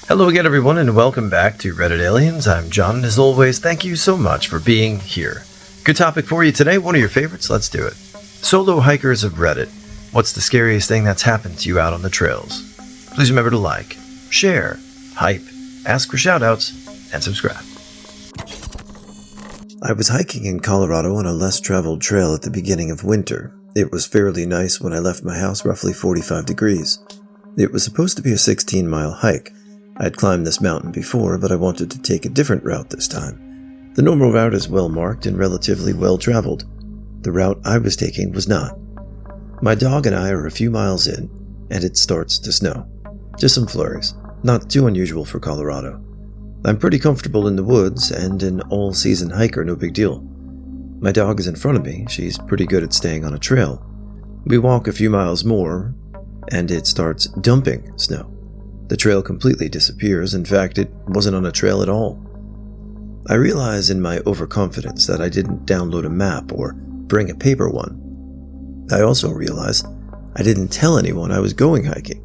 Hello again, everyone, and welcome back to Reddit Aliens. I'm John, and as always, thank you so much for being here. Good topic for you today, one of your favorites, let's do it. Solo hikers of Reddit. What's the scariest thing that's happened to you out on the trails? Please remember to like, share, hype, ask for shoutouts, and subscribe. I was hiking in Colorado on a less traveled trail at the beginning of winter. It was fairly nice when I left my house, roughly 45 degrees. It was supposed to be a 16-mile hike. I'd climbed this mountain before, but I wanted to take a different route this time. The normal route is well marked and relatively well traveled. The route I was taking was not. My dog and I are a few miles in, and it starts to snow. Just some flurries, not too unusual for Colorado. I'm pretty comfortable in the woods, and an all-season hiker, no big deal. My dog is in front of me. She's pretty good at staying on a trail. We walk a few miles more, and it starts dumping snow. The trail completely disappears. In fact, it wasn't on a trail at all. I realize in my overconfidence that I didn't download a map or bring a paper one. I also realize I didn't tell anyone I was going hiking.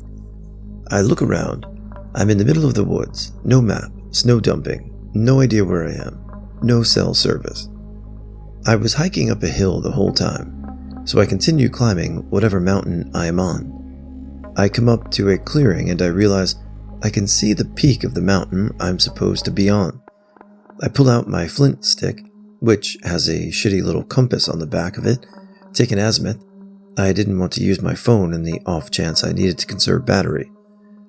I look around. I'm in the middle of the woods. No map, snow dumping, no idea where I am, no cell service. I was hiking up a hill the whole time, so I continue climbing whatever mountain I am on. I come up to a clearing and I realize I can see the peak of the mountain I'm supposed to be on. I pull out my flint stick, which has a shitty little compass on the back of it, take an azimuth. I didn't want to use my phone in the off chance I needed to conserve battery.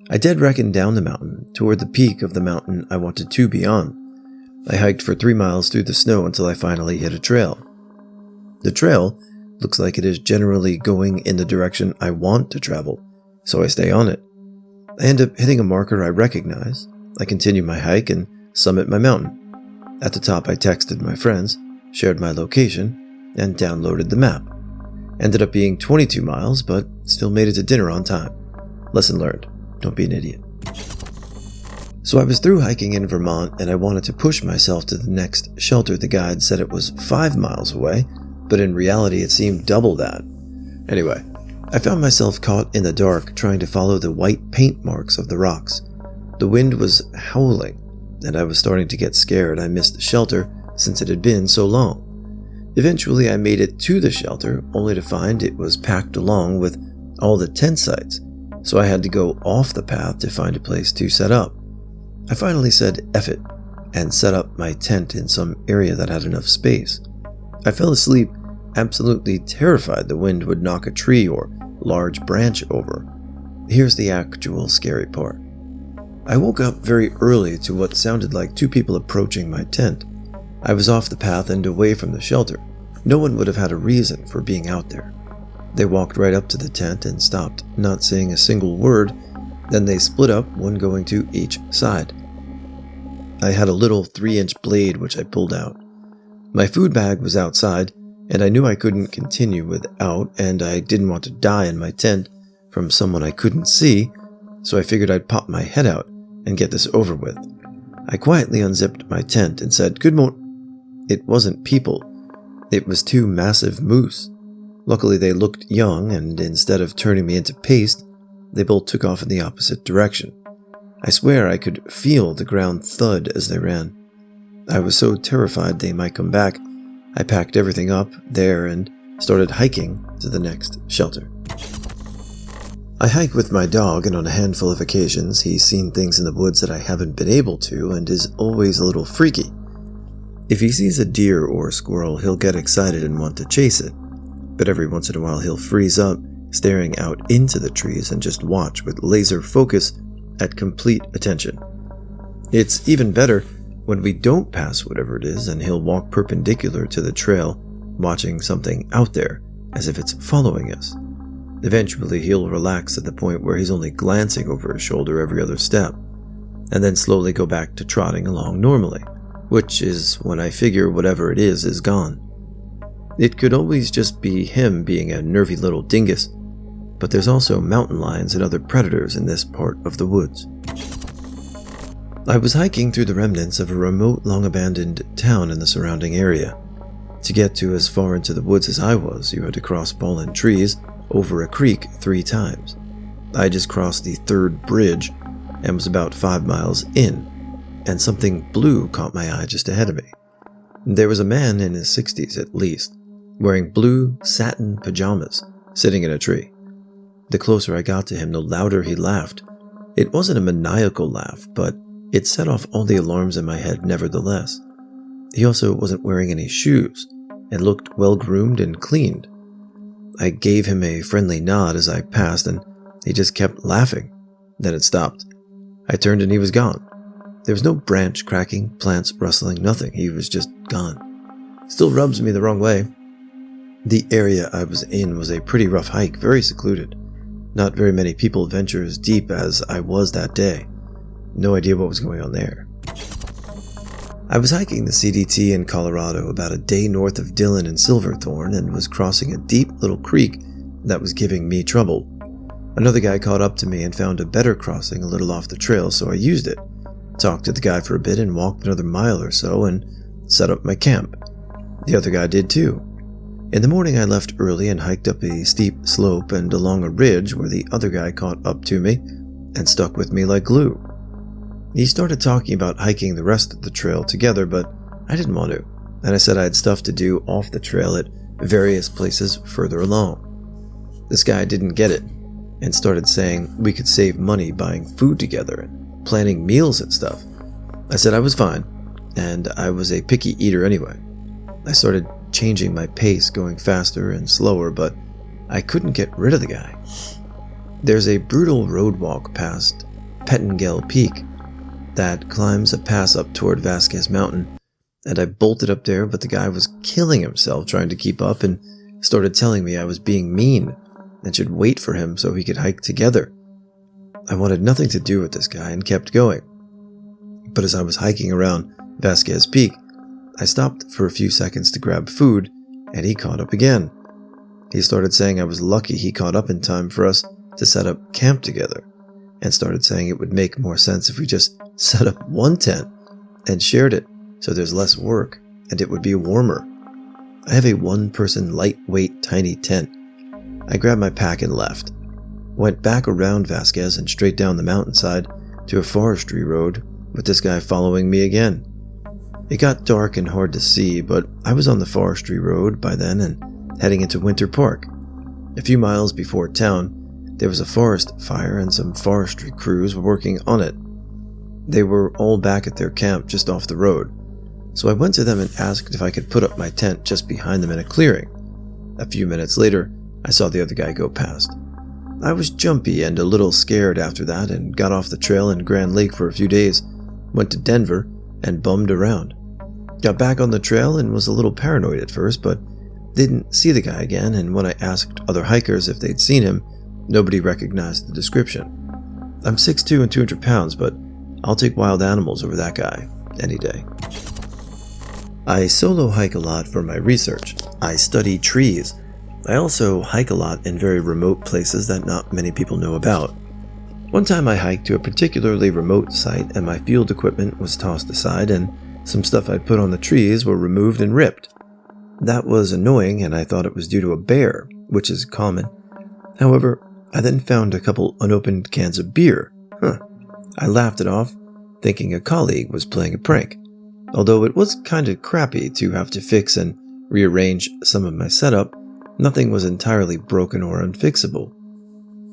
I dead reckoned down the mountain toward the peak of the mountain I wanted to be on. I hiked for 3 miles through the snow until I finally hit a trail. The trail looks like it is generally going in the direction I want to travel, so I stay on it. I end up hitting a marker I recognize. I continue my hike and summit my mountain. At the top, I texted my friends, shared my location, and downloaded the map. Ended up being 22 miles, but still made it to dinner on time. Lesson learned. Don't be an idiot. So I was through hiking in Vermont, and I wanted to push myself to the next shelter. The guide said it was 5 miles away, but in reality it seemed double that. Anyway, I found myself caught in the dark trying to follow the white paint marks of the rocks. The wind was howling, and I was starting to get scared. I missed the shelter since it had been so long. Eventually I made it to the shelter, only to find it was packed along with all the tent sites, so I had to go off the path to find a place to set up. I finally said F it, and set up my tent in some area that had enough space. I fell asleep, absolutely terrified the wind would knock a tree or large branch over. Here's the actual scary part. I woke up very early to what sounded like 2 people approaching my tent. I was off the path and away from the shelter. No one would have had a reason for being out there. They walked right up to the tent and stopped, not saying a single word. Then they split up, one going to each side. I had a little 3-inch blade which I pulled out. My food bag was outside, and I knew I couldn't continue without, and I didn't want to die in my tent from someone I couldn't see, so I figured I'd pop my head out and get this over with. I quietly unzipped my tent and said, "Good morning." It wasn't people. It was 2 massive moose. Luckily they looked young, and instead of turning me into paste, they both took off in the opposite direction. I swear I could feel the ground thud as they ran. I was so terrified they might come back, I packed everything up there and started hiking to the next shelter. I hike with my dog, and on a handful of occasions he's seen things in the woods that I haven't been able to and is always a little freaky. If he sees a deer or a squirrel, he'll get excited and want to chase it, but every once in a while he'll freeze up, staring out into the trees and just watch with laser focus at complete attention. It's even better when we don't pass whatever it is, and he'll walk perpendicular to the trail, watching something out there as if it's following us. Eventually he'll relax at the point where he's only glancing over his shoulder every other step, and then slowly go back to trotting along normally, which is when I figure whatever it is gone. It could always just be him being a nervy little dingus, but there's also mountain lions and other predators in this part of the woods. I was hiking through the remnants of a remote, long-abandoned town in the surrounding area. To get to as far into the woods as I was, you had to cross fallen trees over a creek 3 times. I just crossed the 3rd bridge, and was about 5 miles in, and something blue caught my eye just ahead of me. There was a man in his 60s at least, wearing blue satin pajamas, sitting in a tree. The closer I got to him, the louder he laughed. It wasn't a maniacal laugh, but it set off all the alarms in my head nevertheless. He also wasn't wearing any shoes, and looked well-groomed and cleaned. I gave him a friendly nod as I passed, and he just kept laughing. Then it stopped. I turned and he was gone. There was no branch cracking, plants rustling, nothing. He was just gone. Still rubs me the wrong way. The area I was in was a pretty rough hike, very secluded. Not very many people venture as deep as I was that day. No idea what was going on there. I was hiking the CDT in Colorado about a day north of Dillon and Silverthorne and was crossing a deep little creek that was giving me trouble. Another guy caught up to me and found a better crossing a little off the trail, so I used it. Talked to the guy for a bit and walked another mile or so and set up my camp. The other guy did too. In the morning I left early and hiked up a steep slope and along a ridge where the other guy caught up to me and stuck with me like glue. He started talking about hiking the rest of the trail together, but I didn't want to, and I said I had stuff to do off the trail at various places further along. This guy didn't get it, and started saying we could save money buying food together and planning meals and stuff. I said I was fine, and I was a picky eater anyway. I started changing my pace, going faster and slower, but I couldn't get rid of the guy. There's a brutal road walk past Panicking Peak that climbs a pass up toward Vasquez Mountain, and I bolted up there, but the guy was killing himself trying to keep up and started telling me I was being mean and should wait for him so he could hike together. I wanted nothing to do with this guy and kept going. But as I was hiking around Vasquez Peak, I stopped for a few seconds to grab food, and he caught up again. He started saying I was lucky he caught up in time for us to set up camp together, and started saying it would make more sense if we just set up one tent and shared it so there's less work and it would be warmer. I have a one-person lightweight tiny tent. I grabbed my pack and left. Went back around Vasquez and straight down the mountainside to a forestry road with this guy following me again. It got dark and hard to see, but I was on the forestry road by then and heading into Winter Park. A few miles before town, there was a forest fire and some forestry crews were working on it. They were all back at their camp just off the road, so I went to them and asked if I could put up my tent just behind them in a clearing. A few minutes later, I saw the other guy go past. I was jumpy and a little scared after that and got off the trail in Grand Lake for a few days, went to Denver, and bummed around. Got back on the trail and was a little paranoid at first, but didn't see the guy again, and when I asked other hikers if they'd seen him, nobody recognized the description. I'm 6'2" and 200 pounds, but I'll take wild animals over that guy any day. I solo hike a lot for my research. I study trees. I also hike a lot in very remote places that not many people know about. One time I hiked to a particularly remote site and my field equipment was tossed aside and some stuff I'd put on the trees were removed and ripped. That was annoying and I thought it was due to a bear, which is common. However, I then found a couple unopened cans of beer. I laughed it off, thinking a colleague was playing a prank. Although it was kinda crappy to have to fix and rearrange some of my setup, nothing was entirely broken or unfixable.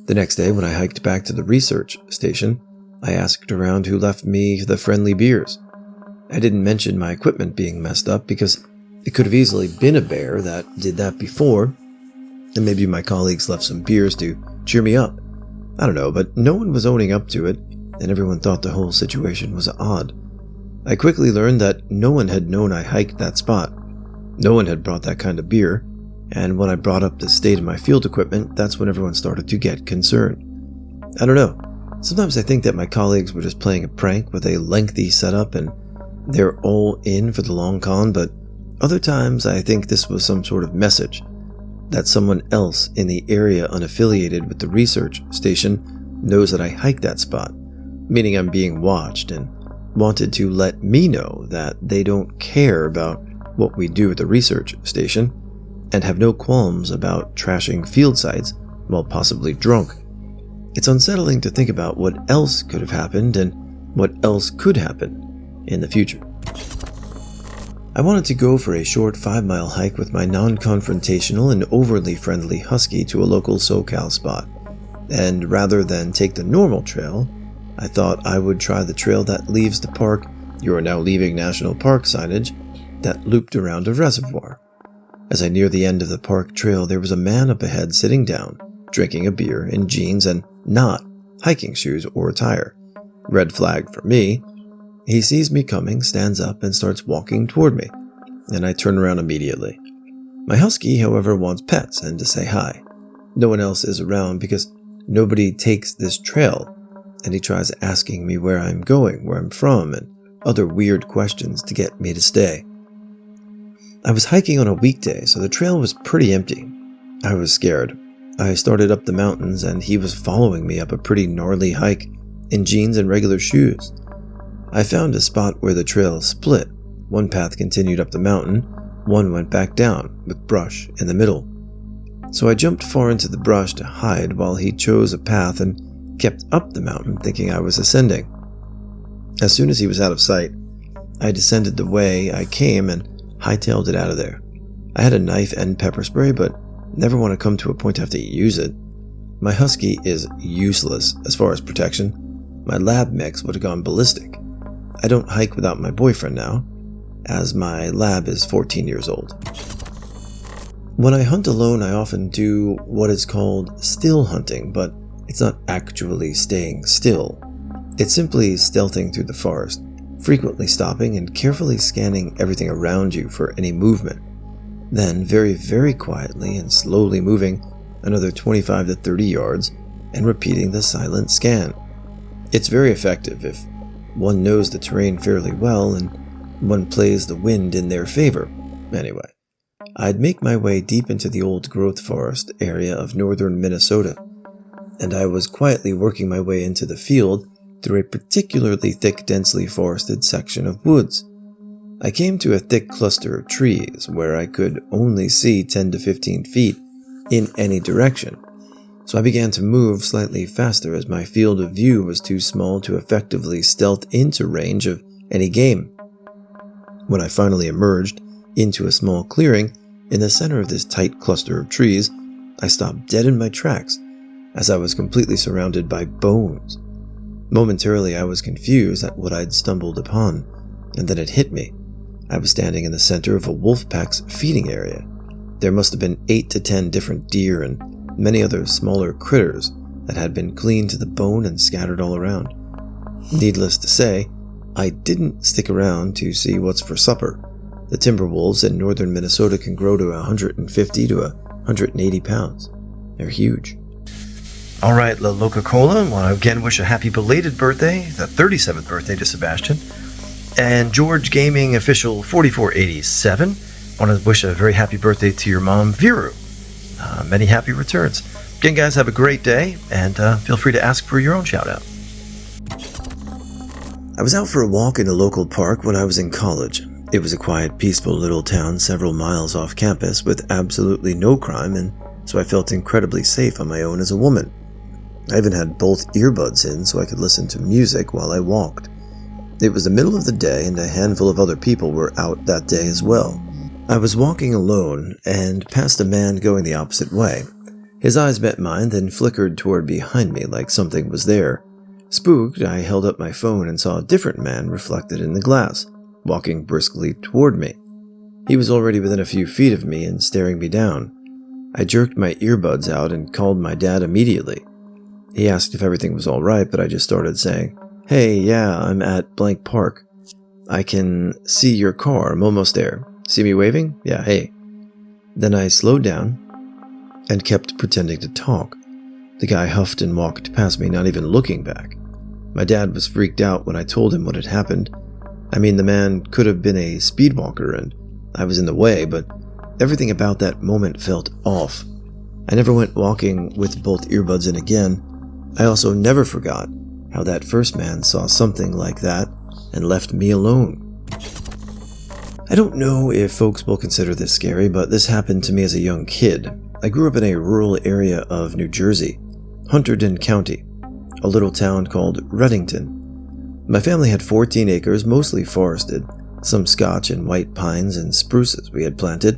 The next day when I hiked back to the research station, I asked around who left me the friendly beers. I didn't mention my equipment being messed up because it could have easily been a bear that did that before, and maybe my colleagues left some beers to cheer me up. I don't know, but no one was owning up to it, and everyone thought the whole situation was odd. I quickly learned that no one had known I hiked that spot. No one had brought that kind of beer, and when I brought up the state of my field equipment, that's when everyone started to get concerned. I don't know. Sometimes I think that my colleagues were just playing a prank with a lengthy setup and they're all in for the long con, but other times I think this was some sort of message that someone else in the area unaffiliated with the research station knows that I hiked that spot, meaning I'm being watched, and wanted to let me know that they don't care about what we do at the research station and have no qualms about trashing field sites while possibly drunk. It's unsettling to think about what else could have happened and what else could happen in the future. I wanted to go for a short 5-mile hike with my non-confrontational and overly friendly husky to a local SoCal spot, and rather than take the normal trail, I thought I would try the trail that leaves the park "You are now leaving National Park" signage that looped around a reservoir. As I neared the end of the park trail, there was a man up ahead sitting down, drinking a beer in jeans and not hiking shoes or attire. Red flag for me. He sees me coming, stands up, and starts walking toward me, and I turn around immediately. My husky, however, wants pets and to say hi. No one else is around because nobody takes this trail, and he tries asking me where I'm going, where I'm from, and other weird questions to get me to stay. I was hiking on a weekday, so the trail was pretty empty. I was scared. I started up the mountains, and he was following me up a pretty gnarly hike in jeans and regular shoes. I found a spot where the trail split. One path continued up the mountain, one went back down, with brush in the middle. So I jumped far into the brush to hide while he chose a path and kept up the mountain thinking I was ascending. As soon as he was out of sight, I descended the way I came and hightailed it out of there. I had a knife and pepper spray, but never want to come to a point to have to use it. My husky is useless as far as protection. My lab mix would have gone ballistic. I don't hike without my boyfriend now, as my lab is 14 years old. When I hunt alone, I often do what is called still hunting, but it's not actually staying still. It's simply stealthing through the forest, frequently stopping and carefully scanning everything around you for any movement. Then, very, very quietly and slowly moving another 25 to 30 yards and repeating the silent scan. It's very effective if one knows the terrain fairly well and one plays the wind in their favor. Anyway, I'd make my way deep into the old growth forest area of northern Minnesota, and I was quietly working my way into the field through a particularly thick, densely forested section of woods. I came to a thick cluster of trees where I could only see 10 to 15 feet in any direction, so I began to move slightly faster as my field of view was too small to effectively stealth into range of any game. When I finally emerged into a small clearing in the center of this tight cluster of trees, I stopped dead in my tracks as I was completely surrounded by bones. Momentarily, I was confused at what I'd stumbled upon, and then it hit me. I was standing in the center of a Wolfpack's feeding area. There must have been 8 to 10 different deer and many other smaller critters that had been cleaned to the bone and scattered all around. Needless to say, I didn't stick around to see what's for supper. The timber wolves in northern Minnesota can grow to 150 to 180 pounds. They're huge. All right, La Loca-Cola, I want to again wish a happy belated birthday, the 37th birthday to Sebastian. And George Gaming Official 4487, I want to wish a very happy birthday to your mom, Viru. Many happy returns. Again, guys, have a great day, and feel free to ask for your own shout-out. I was out for a walk in a local park when I was in college. It was a quiet, peaceful little town several miles off campus with absolutely no crime, and so I felt incredibly safe on my own as a woman. I even had both earbuds in so I could listen to music while I walked. It was the middle of the day, and a handful of other people were out that day as well. I was walking alone and passed a man going the opposite way. His eyes met mine, then flickered toward behind me like something was there. Spooked, I held up my phone and saw a different man reflected in the glass, walking briskly toward me. He was already within a few feet of me and staring me down. I jerked my earbuds out and called my dad immediately. He asked if everything was all right, but I just started saying, "Hey, yeah, I'm at blank park. I can see your car. I'm almost there. See me waving? Yeah, hey." Then I slowed down and kept pretending to talk. The guy huffed and walked past me, not even looking back. My dad was freaked out when I told him what had happened. I mean, the man could have been a speedwalker and I was in the way, but everything about that moment felt off. I never went walking with both earbuds in again. I also never forgot how that first man saw something like that and left me alone. I don't know if folks will consider this scary, but this happened to me as a young kid. I grew up in a rural area of New Jersey, Hunterdon County, a little town called Reddington. My family had 14 acres, mostly forested, some Scotch and white pines and spruces we had planted,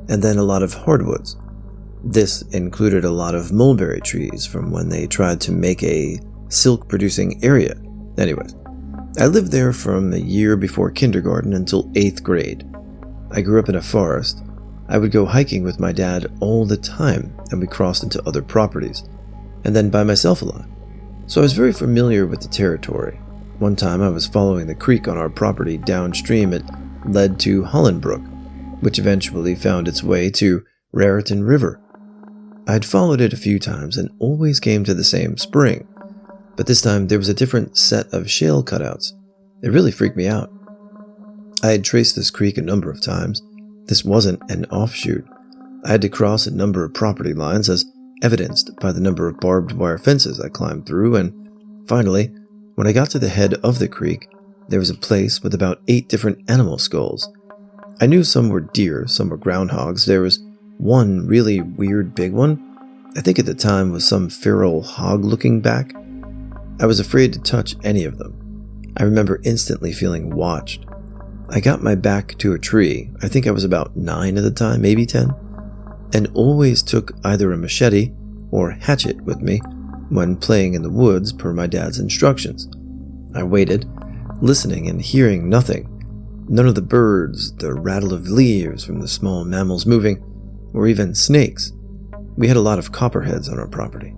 and then a lot of hardwoods. This included a lot of mulberry trees from when they tried to make a silk-producing area. Anyways, I lived there from a year before kindergarten until 8th grade. I grew up in a forest. I would go hiking with my dad all the time, and we crossed into other properties, and then by myself a lot. So I was very familiar with the territory. One time I was following the creek on our property downstream. It led to Hollandbrook, which eventually found its way to Raritan River. I had followed it a few times and always came to the same spring, but this time there was a different set of shale cutouts. It really freaked me out. I had traced this creek a number of times. This wasn't an offshoot. I had to cross a number of property lines as evidenced by the number of barbed wire fences I climbed through, and finally, when I got to the head of the creek, there was a place with about 8 different animal skulls. I knew some were deer, some were groundhogs. There was one really weird big one. I think at the time was some feral hog looking back. I was afraid to touch any of them. I remember instantly feeling watched. I got my back to a tree. I think I was about 9 at the time, maybe 10, and always took either a machete or hatchet with me when playing in the woods per my dad's instructions. I waited, listening and hearing nothing. None of the birds, the rattle of leaves from the small mammals moving, or even snakes. We had a lot of copperheads on our property.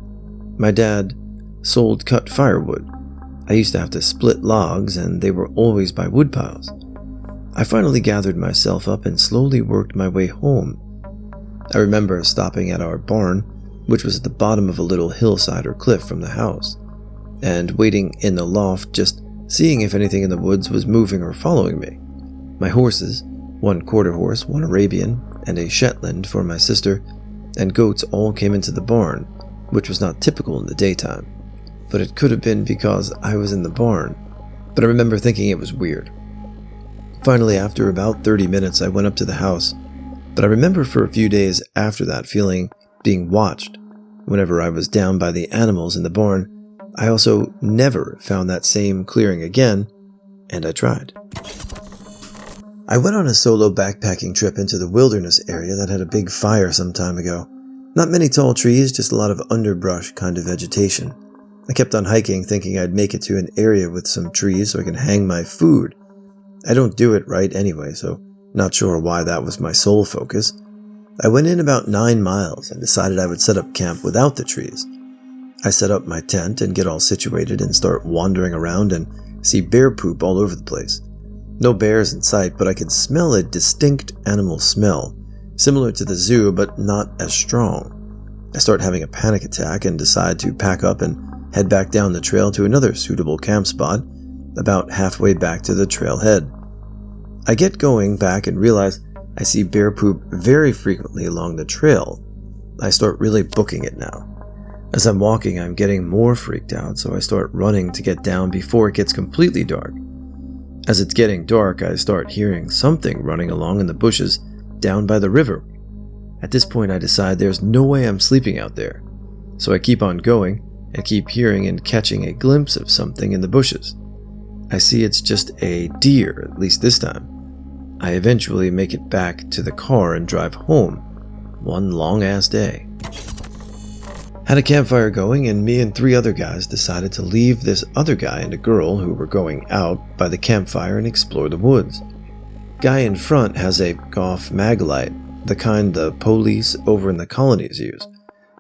My dad sold cut firewood. I used to have to split logs, and they were always by wood piles. I finally gathered myself up and slowly worked my way home. I remember stopping at our barn, which was at the bottom of a little hillside or cliff from the house, and waiting in the loft, just seeing if anything in the woods was moving or following me. My horses, 1 quarter horse, 1 Arabian, and a Shetland for my sister, and goats all came into the barn, which was not typical in the daytime, but it could have been because I was in the barn, but I remember thinking it was weird. Finally, after about 30 minutes, I went up to the house, but I remember for a few days after that feeling being watched. Whenever I was down by the animals in the barn, I also never found that same clearing again, and I tried. I went on a solo backpacking trip into the wilderness area that had a big fire some time ago. Not many tall trees, just a lot of underbrush kind of vegetation. I kept on hiking thinking I'd make it to an area with some trees so I can hang my food. I don't do it right anyway, so not sure why that was my sole focus. I went in about 9 miles and decided I would set up camp without the trees. I set up my tent and get all situated and start wandering around and see bear poop all over the place. No bears in sight, but I could smell a distinct animal smell, similar to the zoo but not as strong. I start having a panic attack and decide to pack up and head back down the trail to another suitable camp spot, about halfway back to the trailhead. I get going back and realize I see bear poop very frequently along the trail. I start really booking it now. As I'm walking, I'm getting more freaked out, so I start running to get down before it gets completely dark. As it's getting dark, I start hearing something running along in the bushes down by the river. At this point, I decide there's no way I'm sleeping out there, so I keep on going and keep hearing and catching a glimpse of something in the bushes. I see it's just a deer, at least this time. I eventually make it back to the car and drive home. One long-ass day. Had a campfire going, and me and 3 other guys decided to leave this other guy and a girl who were going out by the campfire and explore the woods. Guy in front has a Goff Maglite, the kind the police over in the colonies use.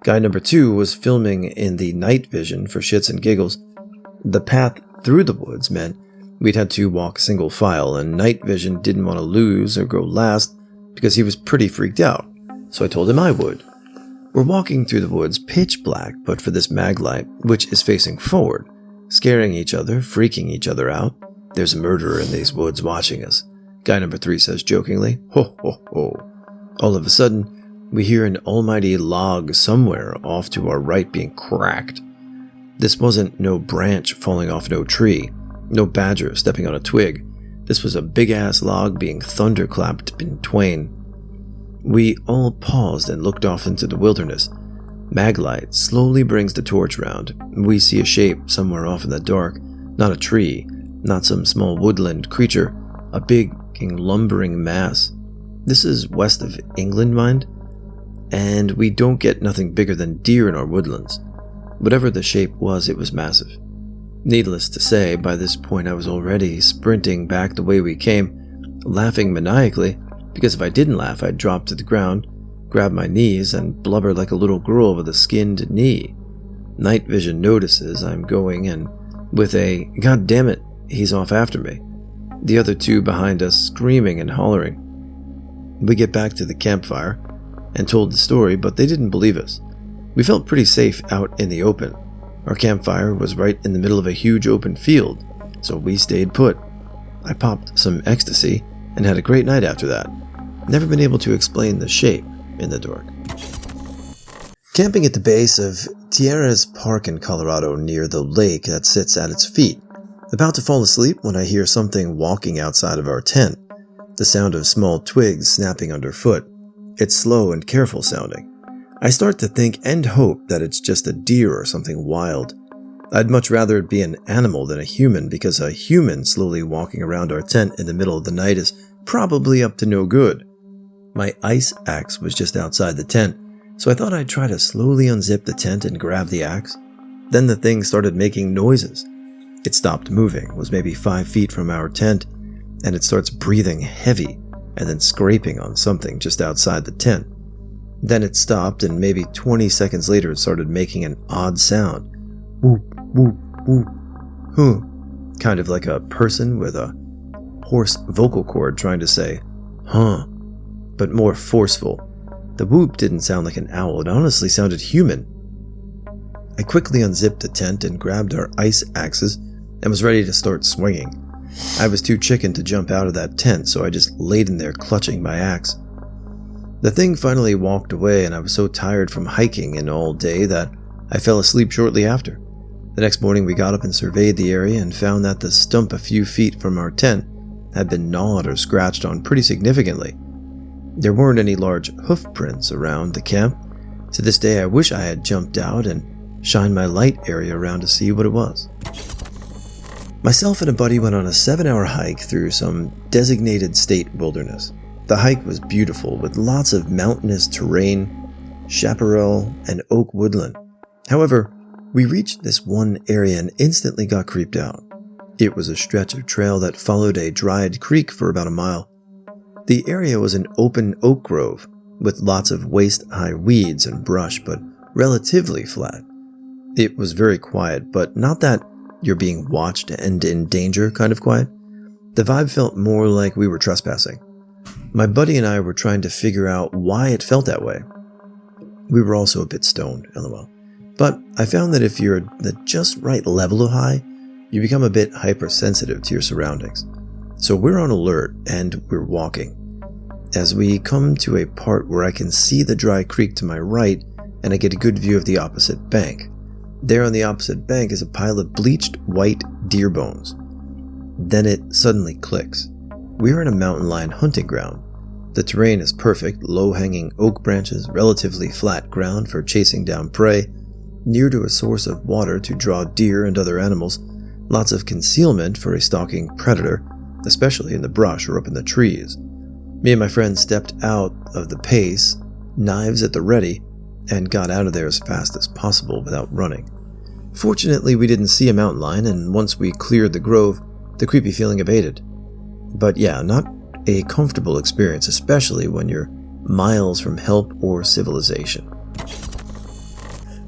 Guy number 2 was filming in the night vision for shits and giggles. The path through the woods meant we'd had to walk single file, and night vision didn't want to lose or go last because he was pretty freaked out, so I told him I would. We're walking through the woods pitch black, but for this Maglite, which is facing forward, scaring each other, freaking each other out. There's a murderer in these woods watching us, guy number 3 says jokingly. Ho ho ho. All of a sudden, we hear an almighty log somewhere off to our right being cracked. This wasn't no branch falling off no tree, no badger stepping on a twig. This was a big-ass log being thunderclapped in twain. We all paused and looked off into the wilderness. Maglite slowly brings the torch round. We see a shape somewhere off in the dark. Not a tree, not some small woodland creature, a big lumbering mass. This is west of England, mind? And we don't get nothing bigger than deer in our woodlands. Whatever the shape was, it was massive. Needless to say, by this point I was already sprinting back the way we came, laughing maniacally, because if I didn't laugh, I'd drop to the ground, grab my knees, and blubber like a little girl with a skinned knee. Night vision notices I'm going, and with a, "God damn it, he's off after me," the other two behind us screaming and hollering. We get back to the campfire and told the story, but they didn't believe us. We felt pretty safe out in the open. Our campfire was right in the middle of a huge open field, so we stayed put. I popped some ecstasy and had a great night after that. Never been able to explain the shape in the dark. Camping at the base of Tierras Park in Colorado near the lake that sits at its feet. About to fall asleep when I hear something walking outside of our tent. The sound of small twigs snapping underfoot. It's slow and careful sounding. I start to think and hope that it's just a deer or something wild. I'd much rather it be an animal than a human, because a human slowly walking around our tent in the middle of the night is probably up to no good. My ice axe was just outside the tent, so I thought I'd try to slowly unzip the tent and grab the axe. Then the thing started making noises. It stopped moving, was maybe 5 feet from our tent, and it starts breathing heavy and then scraping on something just outside the tent. Then it stopped, and maybe 20 seconds later it started making an odd sound. Whoop, whoop, whoop. Kind of like a person with a hoarse vocal cord trying to say, huh, but more forceful. The whoop didn't sound like an owl, it honestly sounded human. I quickly unzipped the tent and grabbed our ice axes and was ready to start swinging. I was too chicken to jump out of that tent, so I just laid in there clutching my axe. The thing finally walked away, and I was so tired from hiking in all day that I fell asleep shortly after. The next morning we got up and surveyed the area and found that the stump a few feet from our tent had been gnawed or scratched on pretty significantly. There weren't any large hoof prints around the camp. To this day I wish I had jumped out and shined my light area around to see what it was. Myself and a buddy went on a 7-hour hike through some designated state wilderness. The hike was beautiful, with lots of mountainous terrain, chaparral, and oak woodland. However, we reached this one area and instantly got creeped out. It was a stretch of trail that followed a dried creek for about a mile. The area was an open oak grove, with lots of waist-high weeds and brush, but relatively flat. It was very quiet, but not that you're being watched and in danger kind of quiet. The vibe felt more like we were trespassing. My buddy and I were trying to figure out why it felt that way. We were also a bit stoned, lol. But I found that if you're the just right level of high, you become a bit hypersensitive to your surroundings. So we're on alert and we're walking. As we come to a part where I can see the dry creek to my right, and I get a good view of the opposite bank. There on the opposite bank is a pile of bleached white deer bones. Then it suddenly clicks. We're in a mountain lion hunting ground. The terrain is perfect, low-hanging oak branches, relatively flat ground for chasing down prey, near to a source of water to draw deer and other animals, lots of concealment for a stalking predator, especially in the brush or up in the trees. Me and my friend stepped out of the pace, knives at the ready, and got out of there as fast as possible without running. Fortunately, we didn't see a mountain lion, and once we cleared the grove, the creepy feeling abated. But yeah, not a comfortable experience, especially when you're miles from help or civilization.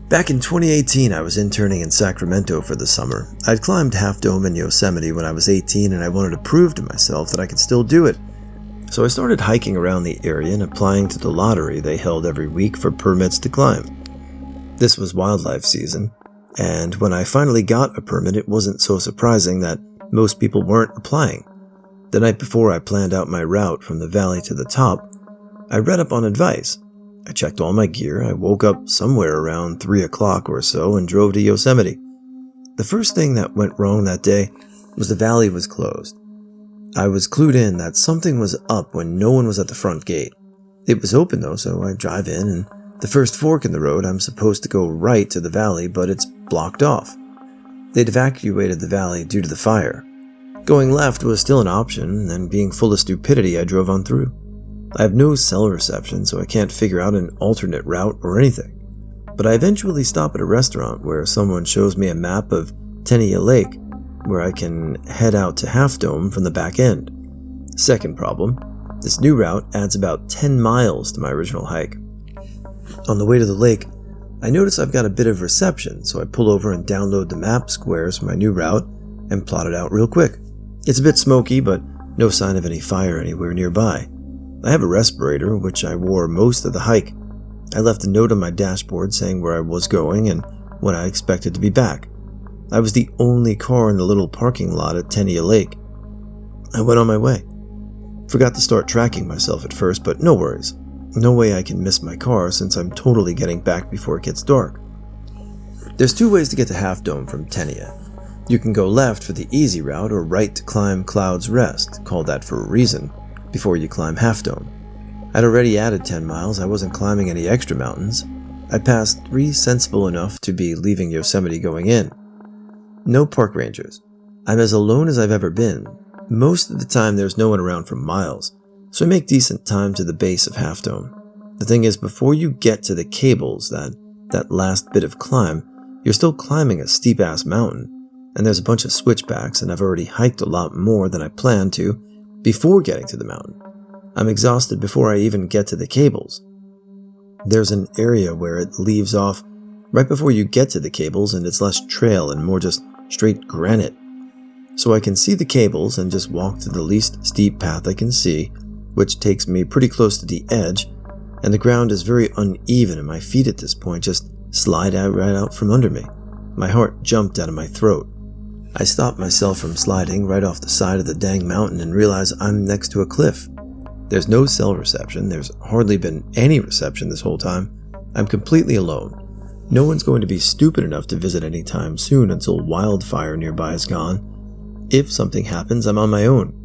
Back in 2018, I was interning in Sacramento for the summer. I'd climbed Half Dome in Yosemite when I was 18, and I wanted to prove to myself that I could still do it. So I started hiking around the area and applying to the lottery they held every week for permits to climb. This was wildlife season, and when I finally got a permit, it wasn't so surprising that most people weren't applying. The night before I planned out my route from the valley to the top, I read up on advice. I checked all my gear, I woke up somewhere around 3 o'clock or so and drove to Yosemite. The first thing that went wrong that day was the valley was closed. I was clued in that something was up when no one was at the front gate. It was open though, so I drive in and The first fork in the road, I'm supposed to go right to the valley, but it's blocked off. They'd evacuated the valley due to the fire. Going left was still an option, and being full of stupidity, I drove on through. I have no cell reception, so I can't figure out an alternate route or anything. But I eventually stop at a restaurant where someone shows me a map of Tenia Lake, where I can head out to Half Dome from the back end. Second problem, this new route adds about 10 miles to my original hike. On the way to the lake, I notice I've got a bit of reception, so I pull over and download the map squares for my new route and plot it out real quick. It's a bit smoky, but no sign of any fire anywhere nearby. I have a respirator, which I wore most of the hike. I left a note on my dashboard saying where I was going and when I expected to be back. I was the only car in the little parking lot at Tenia Lake. I went on my way. Forgot to start tracking myself at first, but no worries. No way I can miss my car since I'm totally getting back before it gets dark. There's two ways to get to Half Dome from Tenia. You can go left for the easy route or right to climb Cloud's Rest, called that for a reason, before you climb Half Dome. I'd already added 10 miles, I wasn't climbing any extra mountains. I passed 3 sensible enough to be leaving Yosemite going in. No park rangers. I'm as alone as I've ever been. Most of the time there's no one around for miles, so I make decent time to the base of Half Dome. The thing is, before you get to the cables, that last bit of climb, you're still climbing a steep-ass mountain, and there's a bunch of switchbacks, and I've already hiked a lot more than I planned to before getting to the mountain. I'm exhausted before I even get to the cables. There's an area where it leaves off right before you get to the cables, and it's less trail and more just straight granite. So I can see the cables and just walk to the least steep path I can see, which takes me pretty close to the edge, and the ground is very uneven and my feet at this point just slide right out from under me. My heart jumped out of my throat. I stopped myself from sliding right off the side of the dang mountain and realize I'm next to a cliff. There's no cell reception, there's hardly been any reception this whole time. I'm completely alone. No one's going to be stupid enough to visit anytime soon until wildfire nearby is gone. If something happens, I'm on my own.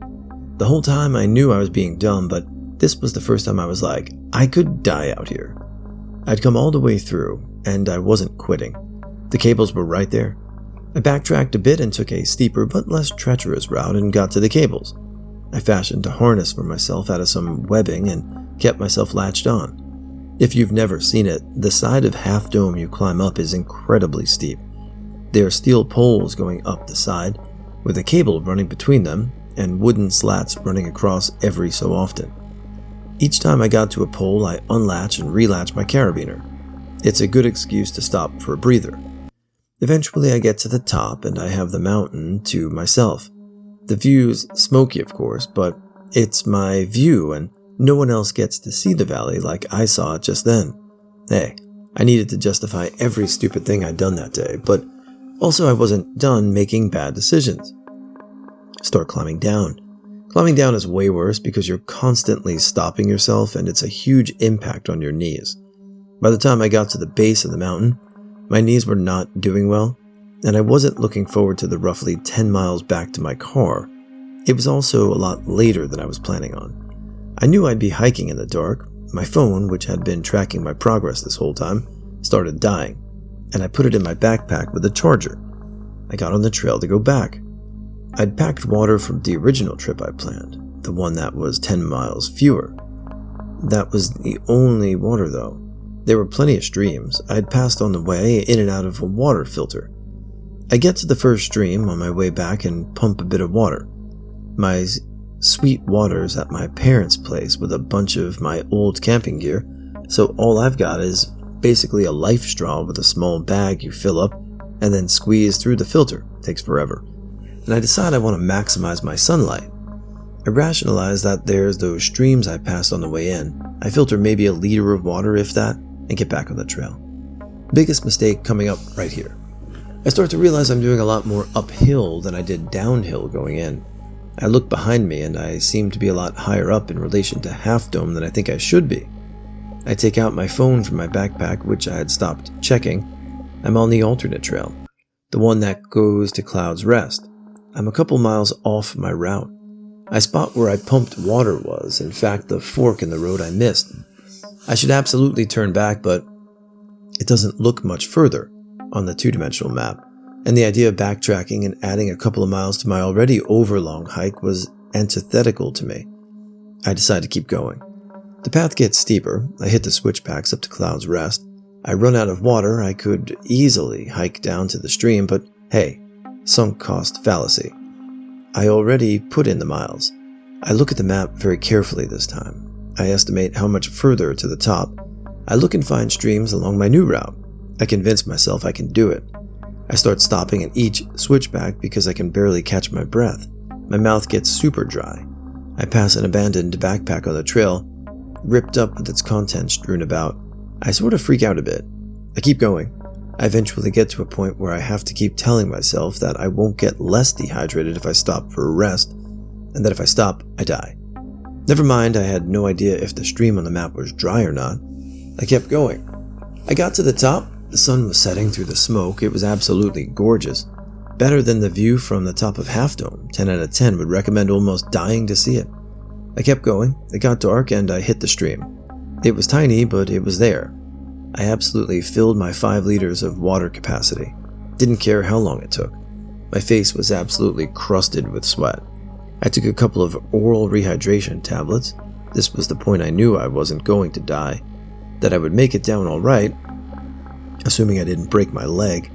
The whole time I knew I was being dumb, but this was the first time I was like, I could die out here. I'd come all the way through, and I wasn't quitting. The cables were right there. I backtracked a bit and took a steeper but less treacherous route and got to the cables. I fashioned a harness for myself out of some webbing and kept myself latched on. If you've never seen it, the side of Half Dome you climb up is incredibly steep. There are steel poles going up the side, with a cable running between them, and wooden slats running across every so often. Each time I got to a pole, I unlatch and relatch my carabiner. It's a good excuse to stop for a breather. Eventually I get to the top and I have the mountain to myself. The view's smoky, of course, but it's my view and no one else gets to see the valley like I saw it just then. Hey, I needed to justify every stupid thing I'd done that day, but also I wasn't done making bad decisions. Start climbing down. Climbing down is way worse because you're constantly stopping yourself and it's a huge impact on your knees. By the time I got to the base of the mountain, my knees were not doing well, and I wasn't looking forward to the roughly 10 miles back to my car. It was also a lot later than I was planning on. I knew I'd be hiking in the dark. My phone, which had been tracking my progress this whole time, started dying, and I put it in my backpack with a charger. I got on the trail to go back. I'd packed water from the original trip I planned, the one that was 10 miles fewer. That was the only water though. There were plenty of streams. I'd passed on the way in and out of a water filter. I get to the first stream on my way back and pump a bit of water. My sweet water's at my parents' place with a bunch of my old camping gear, so all I've got is basically a life straw with a small bag you fill up and then squeeze through the filter. Takes forever. And I decide I want to maximize my sunlight. I rationalize that there's those streams I passed on the way in. I filter maybe a liter of water, if that, and get back on the trail. Biggest mistake coming up right here. I start to realize I'm doing a lot more uphill than I did downhill going in. I look behind me and I seem to be a lot higher up in relation to Half Dome than I think I should be. I take out my phone from my backpack, which I had stopped checking. I'm on the alternate trail, the one that goes to Cloud's Rest. I'm a couple miles off my route. I spot where I pumped water was, in fact the fork in the road I missed. I should absolutely turn back, but it doesn't look much further on the two-dimensional map, and the idea of backtracking and adding a couple of miles to my already overlong hike was antithetical to me. I decide to keep going. The path gets steeper. I hit the switchbacks up to Cloud's Rest. I run out of water. I could easily hike down to the stream, but hey, sunk cost fallacy. I already put in the miles. I look at the map very carefully this time. I estimate how much further to the top. I look and find streams along my new route. I convince myself I can do it. I start stopping at each switchback because I can barely catch my breath. My mouth gets super dry. I pass an abandoned backpack on the trail, ripped up with its contents strewn about. I sort of freak out a bit. I keep going. I eventually get to a point where I have to keep telling myself that I won't get less dehydrated if I stop for a rest, and that if I stop, I die. Never mind, I had no idea if the stream on the map was dry or not. I kept going. I got to the top. The sun was setting through the smoke. It was absolutely gorgeous. Better than the view from the top of Half Dome. 10 out of 10 would recommend almost dying to see it. I kept going. It got dark and I hit the stream. It was tiny, but it was there. I absolutely filled my 5 liters of water capacity. Didn't care how long it took. My face was absolutely crusted with sweat. I took a couple of oral rehydration tablets. This was the point I knew I wasn't going to die. That I would make it down all right, assuming I didn't break my leg.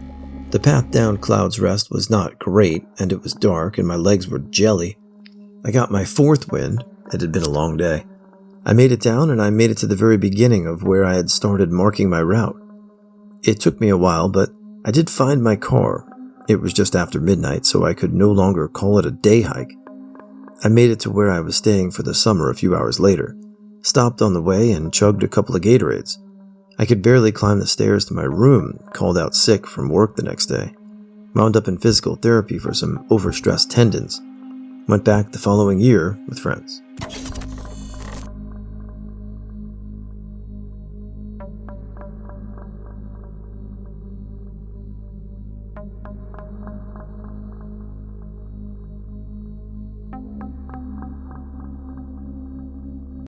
The path down Cloud's Rest was not great, and it was dark, and my legs were jelly. I got my 4th wind. It had been a long day. I made it down, and I made it to the very beginning of where I had started marking my route. It took me a while, but I did find my car. It was just after midnight, so I could no longer call it a day hike. I made it to where I was staying for the summer a few hours later, stopped on the way, and chugged a couple of Gatorades. I could barely climb the stairs to my room, called out sick from work the next day. Wound up in physical therapy for some overstressed tendons. Went back the following year with friends.